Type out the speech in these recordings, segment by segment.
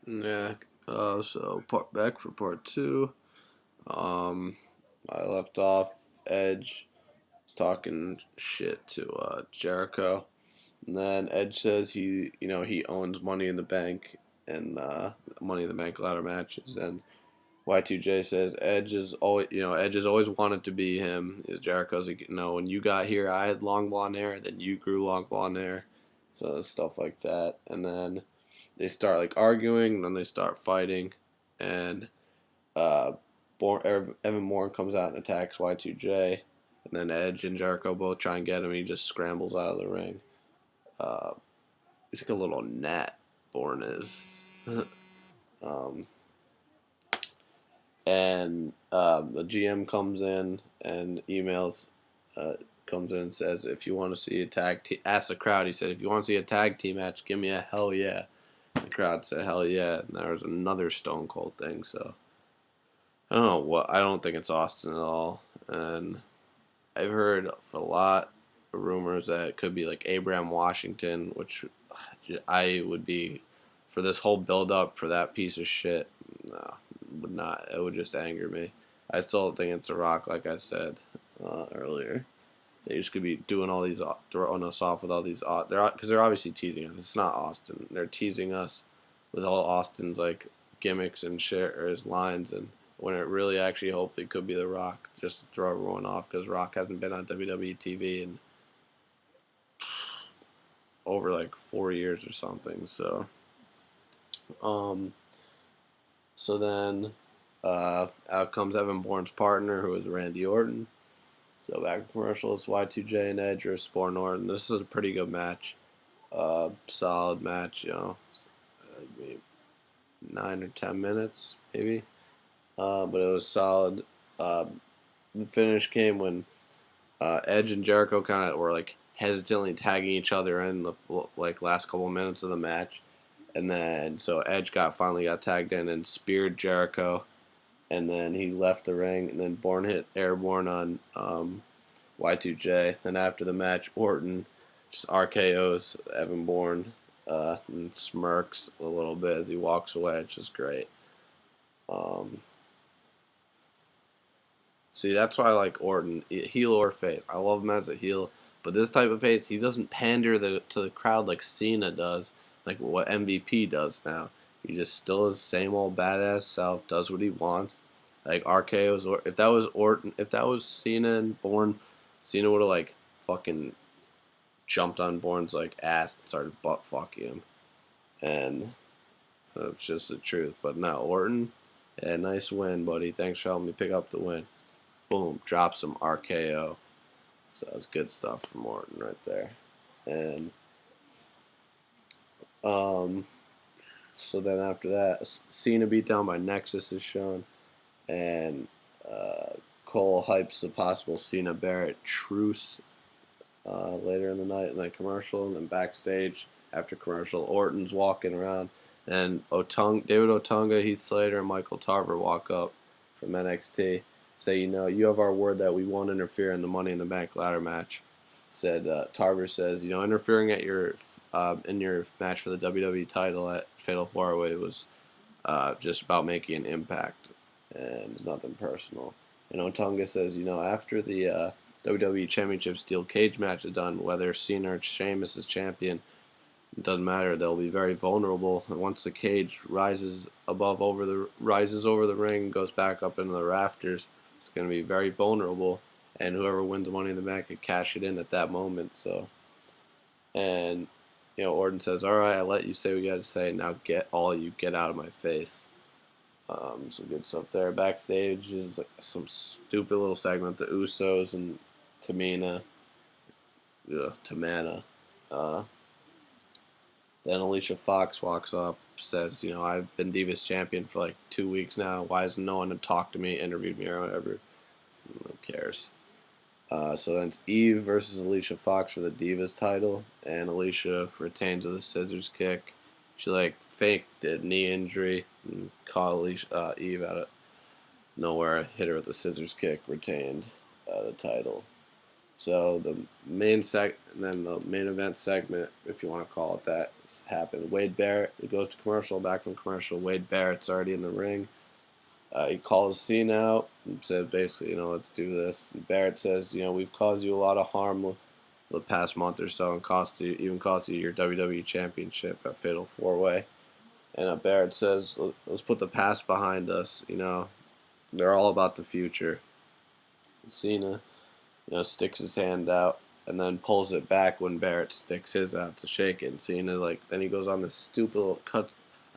Yeah. So back for part two. Um, I left off. Edge was talking shit to Jericho, and then Edge says he owns Money in the Bank and Money in the Bank ladder matches, and Y2J says Edge has always wanted to be him. Jericho's like, when you got here, I had long blonde hair, then you grew long blonde hair, so stuff like that, and then they start like arguing, and then they start fighting, and uh, Evan Bourne comes out and attacks Y2J, and then Edge and Jericho both try and get him. He just scrambles out of the ring. Uh, he's like a little gnat. Bourne is. um, and the GM comes in and uh, comes in and says, if you want to see a tag team, ask the crowd. He said, if you want to see a tag team match, give me a hell yeah. The crowd said hell yeah, and there was another Stone Cold thing. So I don't know what. I don't think it's Austin at all, and I've heard a lot of rumors that it could be like Abraham Washington, which I would be for this whole build up for that piece of shit. No, would not. It would just anger me. I still don't think it's a Rock, like I said earlier. They just could be doing all these, throwing us off with all these. They're obviously teasing us. It's not Austin. They're teasing us with all Austin's like gimmicks and shit or his lines, and when it really actually hopefully could be The Rock, just to throw everyone off because Rock hasn't been on WWE TV in over like 4 years or something. Um, so then out comes Evan Bourne's partner, who is Randy Orton. So back in commercial, it's Y2J and Edge versus Bourne Orton. This is a pretty good match. Solid match, maybe 9 or 10 minutes, maybe. But it was solid. The finish came when Edge and Jericho kind of were like hesitantly tagging each other in the like last couple minutes of the match, and then so Edge finally got tagged in and speared Jericho, and then he left the ring, and then Bourne hit airborne on Y2J. Then after the match, Orton just RKO's Evan Bourne and smirks a little bit as he walks away. It's just great. Um, See, that's why I like Orton, heel or face. I love him as a heel, but this type of face, he doesn't pander to the crowd like Cena does, like what MVP does now. He just still his same old badass self, does what he wants. Like RKO's, or if that was Orton, if that was Cena and Bourne, Cena would have like fucking jumped on Bourne's like ass and started butt fucking him, and that's just the truth. But now Orton, yeah, nice win, buddy. Thanks for helping me pick up the win. Boom, drops some RKO. So that was good stuff from Orton right there. And um, so then after that, Cena beat down by Nexus is shown, and Cole hypes the possible Cena Barrett truce later in the night in the commercial, and then backstage after commercial, Orton's walking around, and David Otunga, Heath Slater, and Michael Tarver walk up from NXT. Say, you have our word that we won't interfere in the Money in the Bank ladder match. Tarver says, interfering at your in your match for the WWE title at Fatal 4-Way was just about making an impact, and it's nothing personal. And Otunga says, after the WWE Championship Steel Cage match is done, whether Cena or Sheamus is champion, it doesn't matter. They'll be very vulnerable. And once the cage rises over the ring and goes back up into the rafters, it's going to be very vulnerable. And whoever wins the Money in the Bank could cash it in at that moment. So, and Orton says, "All right, I let you say what you got to say. Now get out of my face." Some good stuff there. Backstage is like some stupid little segment. The Usos and Tamana. Then Alicia Fox walks up, says, I've been Divas champion for like 2 weeks now. Why has no one talked to me, interviewed me, or whatever? Who cares? So then it's Eve versus Alicia Fox for the Divas title, and Alicia retains with a scissors kick. She like faked a knee injury and caught Eve out of nowhere, hit her with a scissors kick, retained the title. So the then the main event segment, if you want to call it that, happened. Wade Barrett, it goes to commercial, back from commercial. Wade Barrett's already in the ring. He calls Cena out and said basically, let's do this. And Barrett says, we've caused you a lot of harm the past month or so, and even cost you your WWE Championship at Fatal 4-Way. And Barrett says, let's put the past behind us. They're all about the future. Cena, sticks his hand out and then pulls it back when Barrett sticks his out to shake it. And Cena, then he goes on this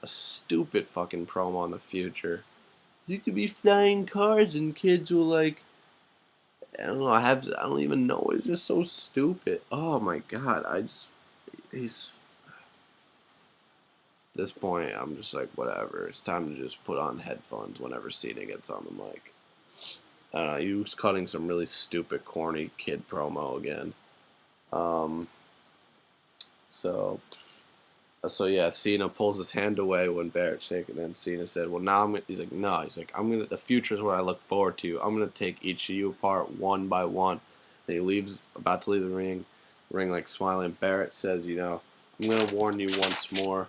a stupid fucking promo on the future. You could be flying cars and kids will I don't know, I don't even know, it's just so stupid. Oh my god, he's at this point I'm just like, whatever. It's time to just put on headphones whenever Cena gets on the mic. I don't know, he was cutting some really stupid, corny kid promo again. So yeah, Cena pulls his hand away when Barrett's shaking. And then Cena said, "Well, now he's like, no, he's like, the future is what I look forward to. I'm gonna take each of you apart one by one." And he about to leave the ring like smiling. Barrett says, "I'm gonna warn you once more.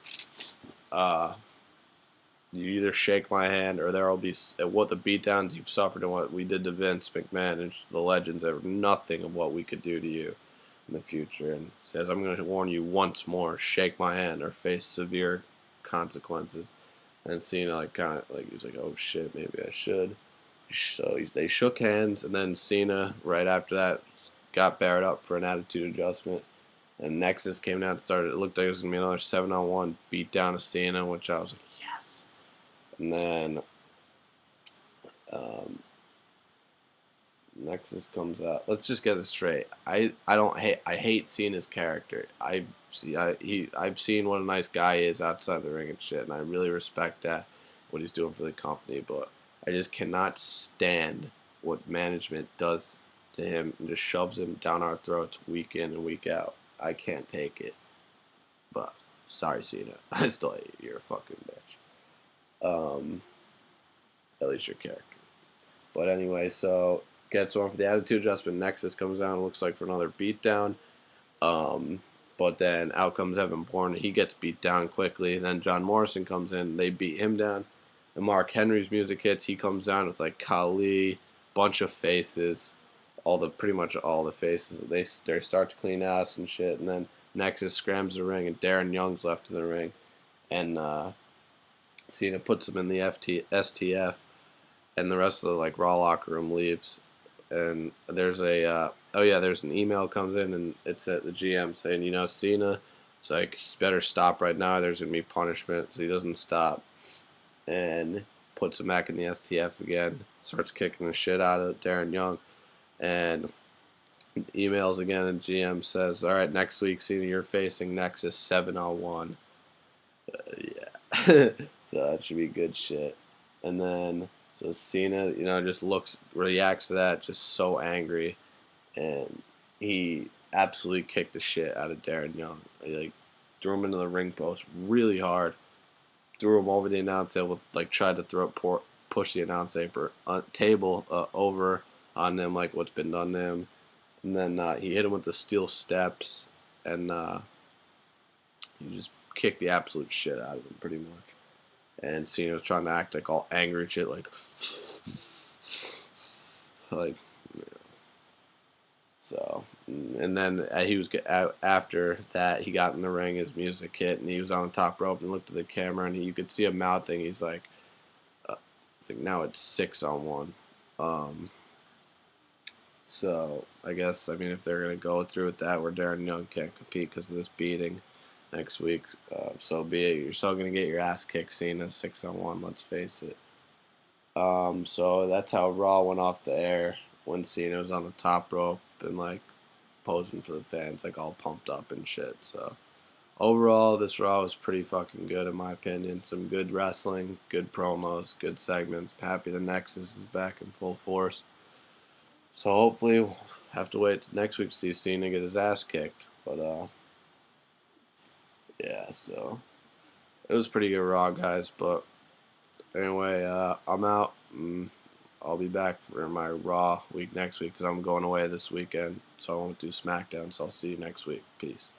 You either shake my hand, or there will be what the beatdowns you've suffered and what we did to Vince McMahon and the legends are nothing of what we could do to you in the future." And says, "I'm going to warn you once more, shake my hand or face severe consequences." And Cena he's like, "Oh shit, maybe I should." So they shook hands, and then Cena right after that got Barrett up for an attitude adjustment. And Nexus came down and started. It looked like it was going to be another 7-on-1 beat down of Cena, which I was like, yes. And then Nexus comes out. Let's just get this straight. I hate Cena's character. I've seen what a nice guy is outside the ring and shit, and I really respect that, what he's doing for the company. But I just cannot stand what management does to him and just shoves him down our throats week in and week out. I can't take it. But sorry, Cena. I still hate you. You're a fucking bitch. At least your character. But anyway, so gets on for the attitude adjustment. Nexus comes down, looks like for another beatdown. But then out comes Evan Bourne. He gets beat down quickly. Then John Morrison comes in. They beat him down. And Mark Henry's music hits. He comes down with like Khali, bunch of faces, pretty much all the faces. They start to clean house and shit. And then Nexus scrams the ring, and Darren Young's left in the ring. And Cena puts him in the STF. And the rest of the Raw locker room leaves, and there's there's an email comes in, and it's at the GM saying, Cena, it's like, you better stop right now. There's gonna be punishment. So he doesn't stop, and puts him back in the STF again. Starts kicking the shit out of Darren Young, and emails again, and GM says, "All right, next week, Cena, you're facing Nexus 7-on-1." Yeah, so that should be good shit, and then. So Cena, just reacts to that, just so angry, and he absolutely kicked the shit out of Darren Young. He threw him into the ring post really hard, threw him over the announce table, tried to push the announce table over on him, like what's been done to him, and then he hit him with the steel steps, and he just kicked the absolute shit out of him, pretty much. And Cena was trying to act all angry and shit, So, and then after that, he got in the ring, his music hit, and he was on the top rope and looked at the camera, and you could see him mouthing. He's like, now it's 6-on-1. So I guess if they're gonna go through with that, where Darren Young can't compete because of this beating next week, so be it. You're still gonna get your ass kicked, Cena, 6-on-1. Let's face it. So that's how Raw went off the air when Cena was on the top rope and posing for the fans, all pumped up and shit. So overall, this Raw was pretty fucking good in my opinion. Some good wrestling, good promos, good segments. I'm happy the Nexus is back in full force. So hopefully we'll have to wait till next week to see Cena get his ass kicked. But yeah, so it was pretty good Raw, guys. But anyway, I'm out. I'll be back for my Raw week next week because I'm going away this weekend, so I won't do SmackDown. So I'll see you next week. Peace.